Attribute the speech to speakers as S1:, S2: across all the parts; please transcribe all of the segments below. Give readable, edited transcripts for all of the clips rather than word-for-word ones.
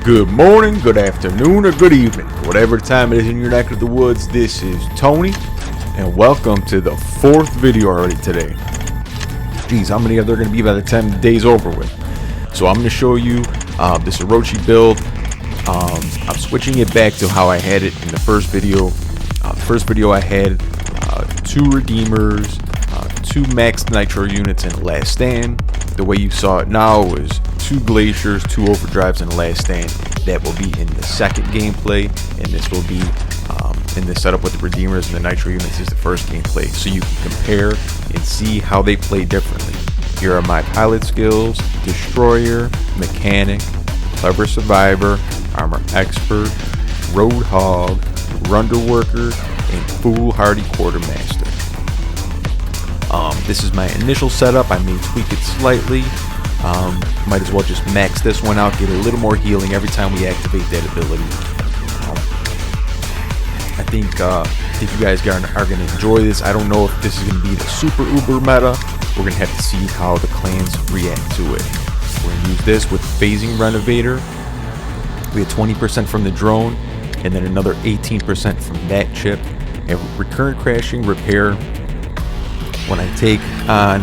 S1: Good morning, good afternoon, or good evening. Whatever time it is in your neck of the woods, this is Tony, and welcome to the fourth video already today. Geez, how many are there going to be by the time the day's over with? So I'm going to show you this Orochi build. I'm switching it back to how I had it in the first video. The first video I had 2 Redeemers, 2 maxed Nitro Units, and a Last Stand. The way you saw it now was 2 Glaciers, 2 Overdrives, and a Last Stand. That will be in the second gameplay, and this will be in the setup with the Redeemers and the Nitro Units is the first gameplay. So you can compare and see how they play differently. Here are my pilot skills: Destroyer, Mechanic, Clever Survivor, Armor Expert, Roadhog, Runderworker, and Foolhardy Quartermaster. This is my initial setup. I may tweak it slightly. Might as well just max this one out, get a little more healing every time we activate that ability. I think you guys are going to enjoy this. I don't know if this is going to be the super uber meta. We're going to have to see how the clans react to it. We're going to use this with Phasing Renovator. We had 20% from the drone, and then another 18% from that chip. And Recurrent Crashing Repair. When I take on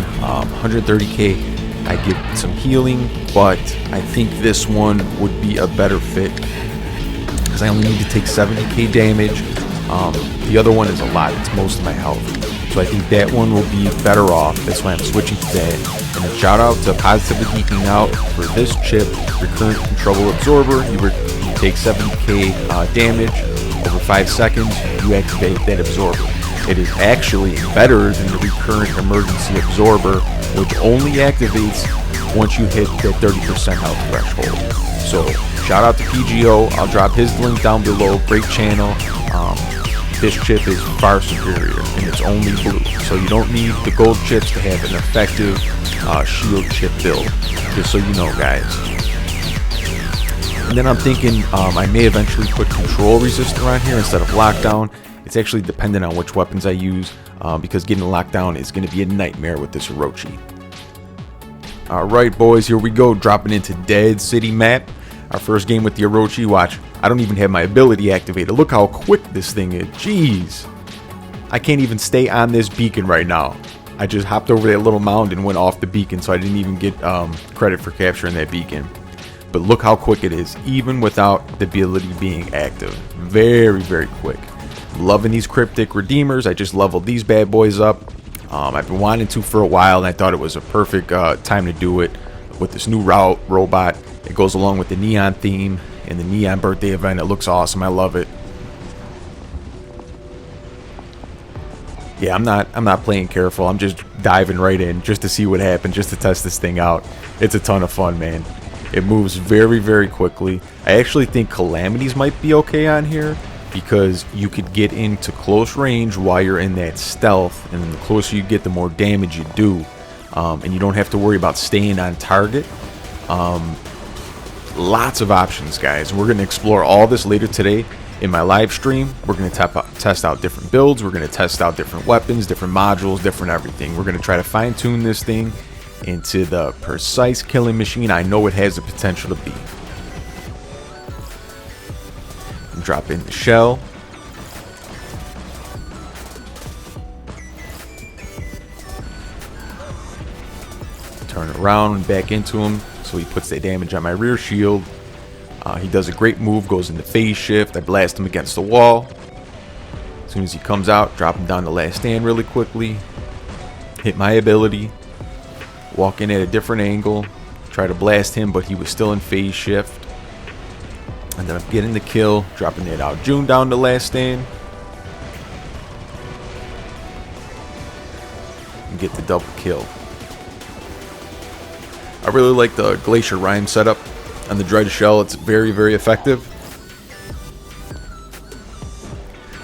S1: 130k, I get some healing, but I think this one would be a better fit because I only need to take 70k damage. The other one is a lot. It's most of my health. So I think that one will be better off. That's why I'm switching to that. And a shout out to Positively Geeking Out for this chip, Recurrent Control Absorber. You take 70k damage over 5 seconds. You activate that absorber. It is actually better than the Recurrent Emergency Absorber, which only activates once you hit that 30% health threshold. So shout out to PGO. I'll drop his link down below. Great channel. This chip is far superior, and it's only blue, so you don't need the gold chips to have an effective shield chip build, just so you know, guys. And then I'm thinking I may eventually put control resistor on here instead of lockdown. It's actually dependent on which weapons I use, because getting lockdown is going to be a nightmare with this Orochi. Alright boys, here we go, dropping into Dead City map. Our first game with the Orochi. Watch, I don't even have my ability activated. Look how quick this thing is. Jeez. I can't even stay on this beacon right now. I just hopped over that little mound and went off the beacon, so I didn't even get credit for capturing that beacon. But look how quick it is, even without the ability being active. Very, very quick. Loving these cryptic Redeemers. I just leveled these bad boys up. I've been wanting to for a while, and I thought it was a perfect time to do it with this new robot. It goes along with the neon theme and the neon birthday event. It looks awesome. I love it. Yeah, I'm not playing careful. I'm just diving right in just to see what happens, just to test this thing out. It's a ton of fun, man. It moves very, very quickly. I actually think Calamities might be okay on here, because you could get into close range while you're in that stealth, and then the closer you get, the more damage you do, and you don't have to worry about staying on target. Lots of options, guys. We're going to explore all this later today in my live stream. We're going to test out different builds. We're going to test out different weapons, different modules, different everything. We're going to try to fine-tune this thing into the precise killing machine I know it has the potential to be. Drop in the shell. Turn it around and back into him, so he puts that damage on my rear shield. He does a great move, goes into phase shift. I blast him against the wall. As soon as he comes out, drop him down the Last Stand really quickly. Hit my ability. Walk in at a different angle. Try to blast him, but he was still in phase shift. Ended up getting the kill, dropping that out June down the Last Stand, and get the double kill. I really like the Glacier Rhyme setup on the Dredge Shell. It's very, very effective,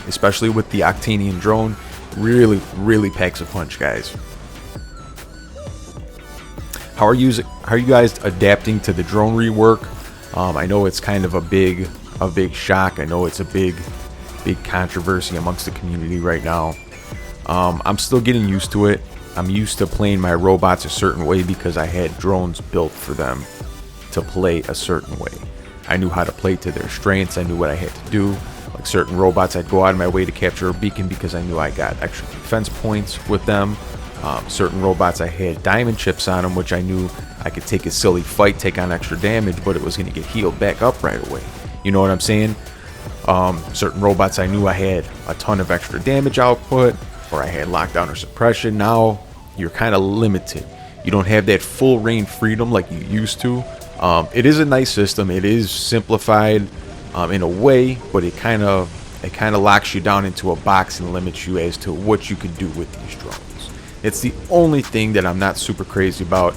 S1: especially with the Octanian drone. Really, really packs a punch, guys. How are you guys adapting to the drone rework? I know it's kind of a big shock. I know it's a big controversy amongst the community right now. I'm still getting used to it. I'm used to playing my robots a certain way because I had drones built for them to play a certain way. I knew how to play to their strengths. I knew what I had to do. Like certain robots, I'd go out of my way to capture a beacon because I knew I got extra defense points with them. Certain robots, I had diamond chips on them, which I knew I could take a silly fight, take on extra damage, but it was going to get healed back up right away. You know what I'm saying? Certain robots, I knew I had a ton of extra damage output, or I had lockdown or suppression. Now you're kind of limited. You don't have that full range freedom like you used to. It is a nice system. It is simplified in a way, but it kind of locks you down into a box and limits you as to what you can do with these drones. It's the only thing that I'm not super crazy about.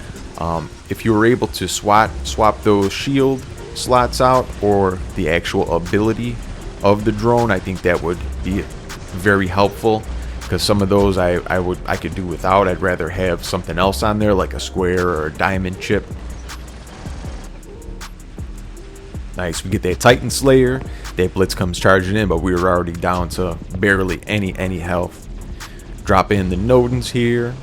S1: If you were able to swap those shield slots out, or the actual ability of the drone, I think that would be very helpful, because some of those I could do without. I'd rather have something else on there, like a square or a diamond chip. Nice, we get that Titan Slayer. That Blitz comes charging in, but we were already down to barely any health. Drop in the Nodens here.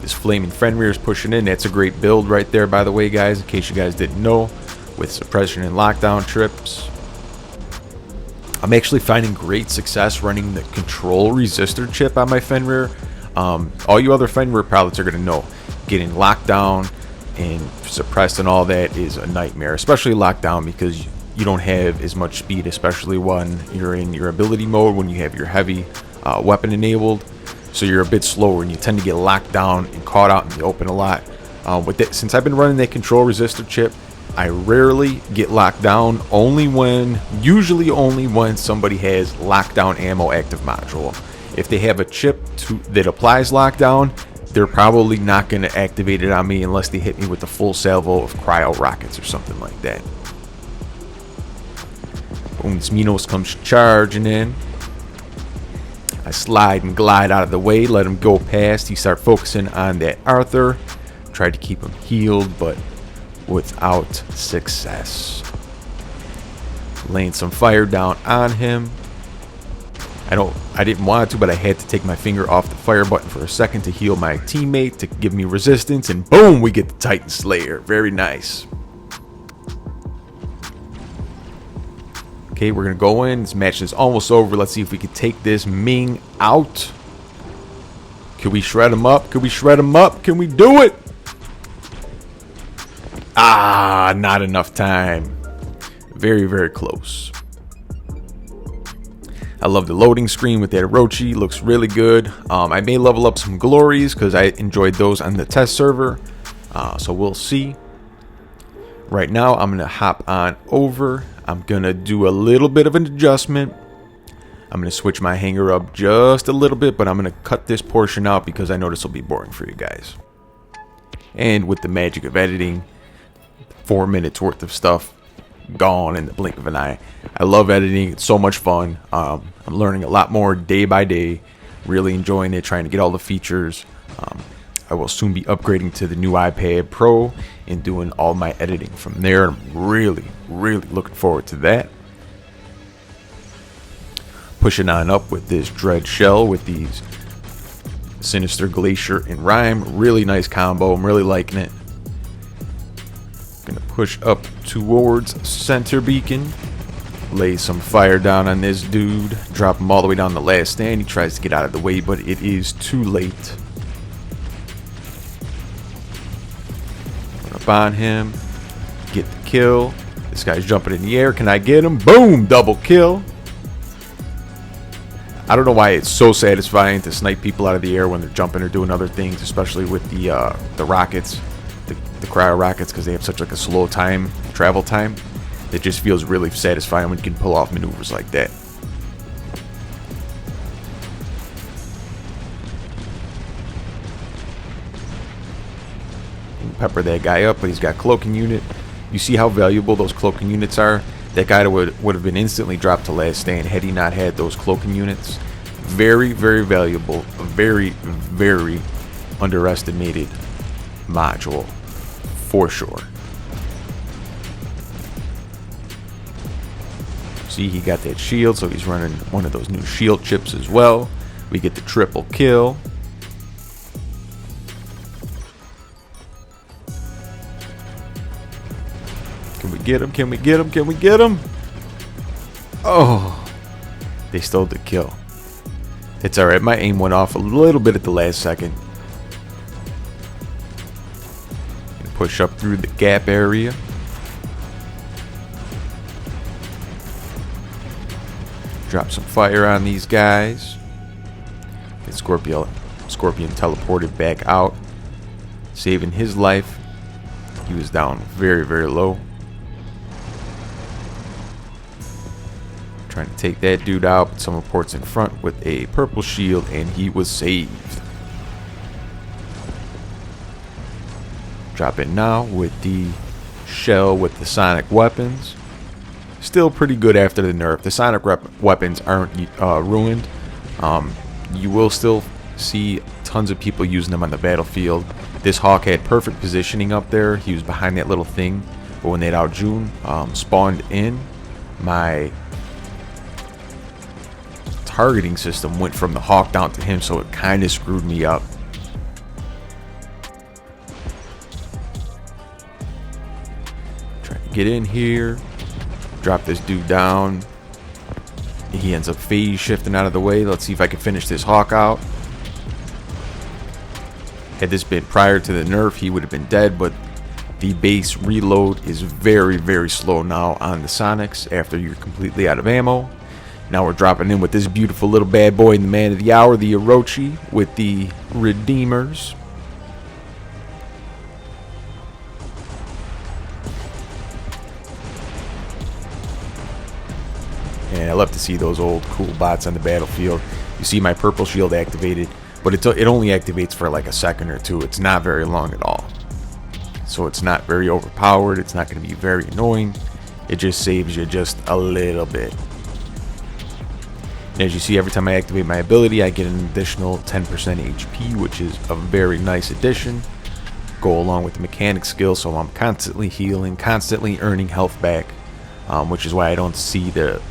S1: This Flaming Fenrir is pushing in. That's a great build right there, by the way, guys, in case you guys didn't know, with suppression and lockdown trips. I'm actually finding great success running the control resistor chip on my Fenrir. All you other Fenrir pilots are going to know, getting lockdown and suppressed and all that is a nightmare, especially lockdown, because you don't have as much speed, especially when you're in your ability mode, when you have your heavy weapon enabled. So you're a bit slower and you tend to get locked down and caught out in the open a lot. Since I've been running that control resistor chip, I rarely get locked down, usually only when somebody has lockdown ammo active module. If they have a chip that applies lockdown, they're probably not going to activate it on me unless they hit me with a full salvo of cryo rockets or something like that. Boom, this Minos comes charging in. I slide and glide out of the way, let him go past. He start focusing on that Arthur. Tried to keep him healed, but without success. Laying some fire down on him. I didn't want to, but I had to take my finger off the fire button for a second to heal my teammate, to give me resistance, and boom, we get the Titan Slayer. Very nice. Okay, we're gonna go in. This match is almost over. Let's see if we can take this Ming out. Can we shred him up? Can we shred him up? Can we do it? Ah, not enough time. Very, very close. I love the loading screen with that Orochi. Looks really good. I may level up some glories because I enjoyed those on the test server. So we'll see. Right now, I'm going to hop on over. I'm going to do a little bit of an adjustment. I'm going to switch my hanger up just a little bit, but I'm going to cut this portion out because I know this will be boring for you guys. And with the magic of editing, 4 minutes worth of stuff gone in the blink of an eye. I love editing. It's so much fun. I'm learning a lot more day by day. Really enjoying it, trying to get all the features. I will soon be upgrading to the new iPad Pro and doing all my editing from there. I'm really, really looking forward to that. Pushing on up with this Dread Shell with these Sinister Glacier and Rhyme. Really nice combo. I'm really liking it. Gonna push up towards Center Beacon. Lay some fire down on this dude. Drop him all the way down the last stand. He tries to get out of the way, but it is too late. Run up on him. Get the kill. This guy's jumping in the air. Can I get him? Boom! Double kill. I don't know why it's so satisfying to snipe people out of the air when they're jumping or doing other things, especially with the rockets, the cryo rockets, because they have such like a slow travel time. It just feels really satisfying when you can pull off maneuvers like that. Pepper that guy up, but he's got cloaking unit. You see how valuable those cloaking units are? That guy would have been instantly dropped to last stand had he not had those cloaking units. Very, very valuable. A very, very underestimated module, for sure. See, he got that shield, so he's running one of those new shield chips as well. We get the triple kill. Can we get him? Can we get him? Can we get him? Oh, they stole the kill. It's alright. My aim went off a little bit at the last second. Push up through the gap area. Drop some fire on these guys. Get Scorpion teleported back out, saving his life. He was down very, very low. Trying to take that dude out, but someone ports in front with a purple shield, and he was saved. Drop in now with the shell with the sonic weapons. Still pretty good after the nerf. The sonic weapons aren't ruined. You will still see tons of people using them on the battlefield. This Hawk had perfect positioning up there. He was behind that little thing. But when that Ao Jun spawned in, my targeting system went from the Hawk down to him, so it kind of screwed me up. Trying to get in here. Drop this dude down. He ends up phase shifting out of the way. Let's see if I can finish this Hawk out. Had this been prior to the nerf, he would have been dead, but the base reload is very, very slow now on the Sonics after you're completely out of ammo. Now we're dropping in with this beautiful little bad boy in the man of the hour, the Orochi with the Redeemers. And I love to see those old cool bots on the battlefield. You see my purple shield activated, but it only activates for like a second or two. It's not very long at all. So it's not very overpowered. It's not going to be very annoying. It just saves you just a little bit. And as you see, every time I activate my ability, I get an additional 10% HP, which is a very nice addition. Go along with the mechanic skill, so I'm constantly healing, constantly earning health back, which is why I don't see the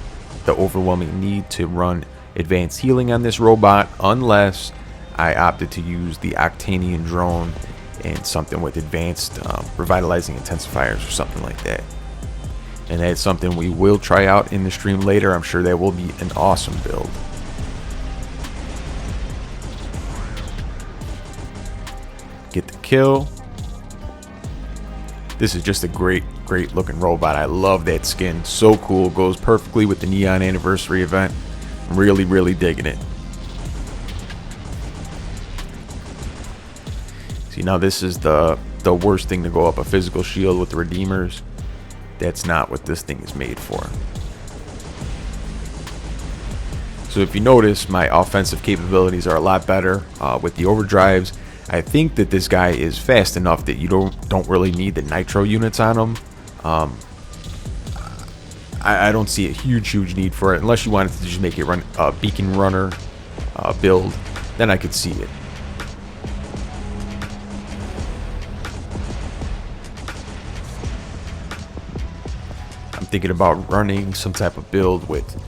S1: overwhelming need to run advanced healing on this robot unless I opted to use the Octanian drone and something with advanced revitalizing intensifiers or something like that. And that's something we will try out in the stream later. I'm sure that will be an awesome build. Get the kill. This is just a great looking robot. I love that skin. So cool. Goes perfectly with the Neon Anniversary event. I'm really digging it. See, now this is the worst thing to go up a physical shield with the Redeemers. That's not what this thing is made for. So if you notice, my offensive capabilities are a lot better with the overdrives. I think that this guy is fast enough that you don't really need the Nitro units on him. I don't see a huge need for it unless you wanted to just make it run beacon runner build. Then I could see it. I'm thinking about running some type of build with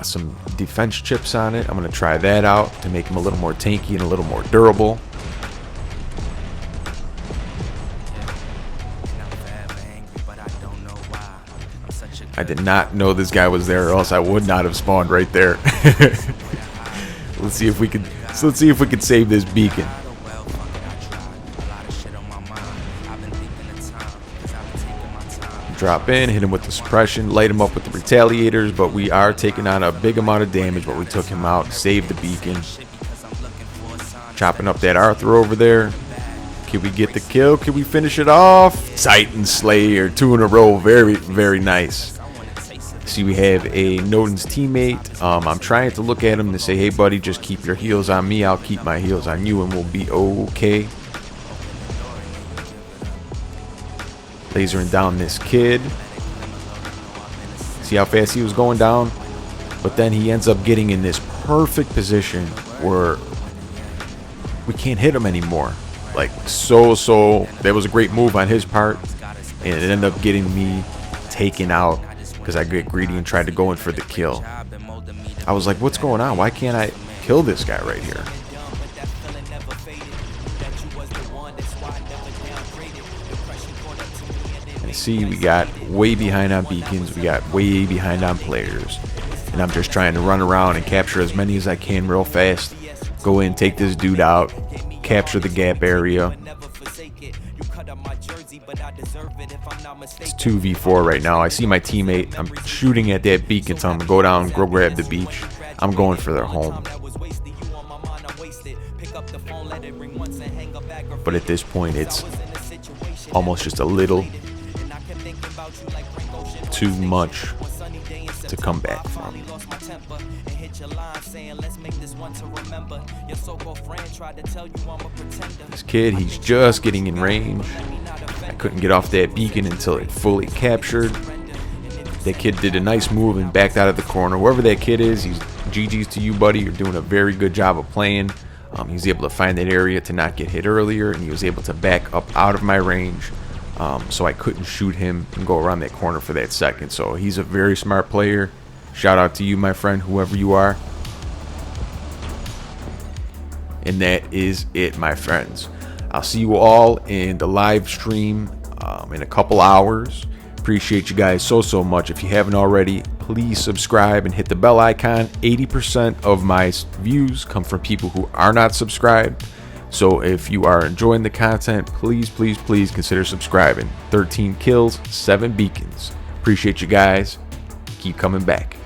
S1: some defense chips on it. I'm going to try that out to make him a little more tanky and a little more durable. I did not know this guy was there, or else I would not have spawned right there. Let's see if we could save this beacon. Drop in, hit him with the suppression, light him up with the retaliators, but we are taking on a big amount of damage, but we took him out, saved the beacon. Chopping up that Arthur over there. Can we get the kill? Can we finish it off? Titan Slayer, 2 in a row. Very nice. See, we have a Noden's teammate. I'm trying to look at him to say, hey buddy, just keep your heals on me, I'll keep my heals on you, and we'll be okay. Lasering down this kid. See how fast he was going down? But then he ends up getting in this perfect position where we can't hit him anymore. Like, so that was a great move on his part, and it ended up getting me taken out because I get greedy and tried to go in for the kill. I was like, what's going on? Why can't I kill this guy right here? And see, we got way behind on beacons, we got way behind on players. And I'm just trying to run around and capture as many as I can real fast. Go in, take this dude out, capture the gap area. It's 2v4 right now. I see my teammate. I'm shooting at that beacon, telling him to go down, go grab the beach. I'm going for their home. But at this point, it's almost just a little too much to come back from. This kid, he's just getting in range. I couldn't get off that beacon until it fully captured. That kid did a nice move and backed out of the corner. Whoever that kid is, he's GG's to you, buddy. You're doing a very good job of playing. He was able to find that area to not get hit earlier, and he was able to back up out of my range, so I couldn't shoot him and go around that corner for that second. So he's a very smart player. Shout out to you, my friend, whoever you are. And that is it, my friends. I'll see you all in the live stream in a couple hours. Appreciate you guys so much. If you haven't already, please subscribe and hit the bell icon. 80% of my views come from people who are not subscribed. So if you are enjoying the content, please consider subscribing. 13 kills, 7 beacons. Appreciate you guys. Keep coming back.